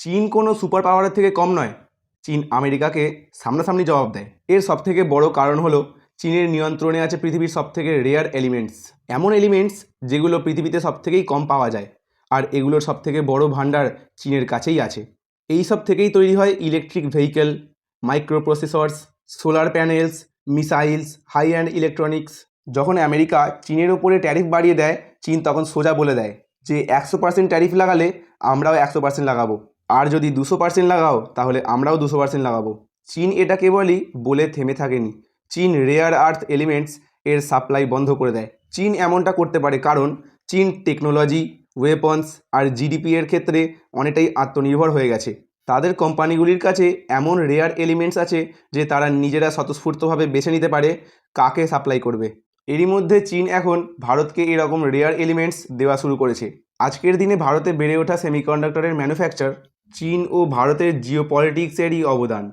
চীন কোনো সুপার পাওয়ারের থেকে কম নয়। চীন আমেরিকাকে সামনাসামনি জবাব দেয়। এর সবথেকে বড় কারণ হলো চীনের নিয়ন্ত্রণে আছে পৃথিবীর সবথেকে রেয়ার এলিমেন্টস, এমন এলিমেন্টস যেগুলো পৃথিবীতে সবথেকেই কম পাওয়া যায়, আর এগুলোর সবথেকে বড় ভাণ্ডার চীনের কাছেই আছে। এই সব থেকেই তৈরি হয় electric vehicle, microprocessors, solar panels, missiles, high end electronics. যখন আমেরিকা চীনের ওপরে ট্যারিফ বাড়িয়ে দেয়, চীন তখন সোজা বলে দেয় যে 100% ট্যারিফ লাগালে আমরাও 100% লাগাবো, আর যদি 200% লাগাও তাহলে আমরাও 200% লাগাবো। চীন এটা কেবলই বলে থেমে থাকেনি, চীন রেয়ার আর্থ এলিমেন্টস এর সাপ্লাই বন্ধ করে দেয়। চীন এমনটা করতে পারে কারণ চীন টেকনোলজি, ওয়েপন্স আর জিডিপি এর ক্ষেত্রে অনেকটাই আত্মনির্ভর হয়ে গেছে। তাদের কোম্পানিগুলির কাছে এমন রেয়ার এলিমেন্টস আছে যে তারা নিজেরা স্বতঃস্ফূর্তভাবে বেছে নিতে পারে কাকে সাপ্লাই করবে। এরই মধ্যে চীন এখন ভারতকে এরকম রেয়ার এলিমেন্টস দেওয়া শুরু করেছে। আজকের দিনে ভারতে বেড়ে ওঠা সেমিকন্ডাক্টরের ম্যানুফ্যাকচার চীন ও ভারতের জিওপলিটিক্সেরই অবদান।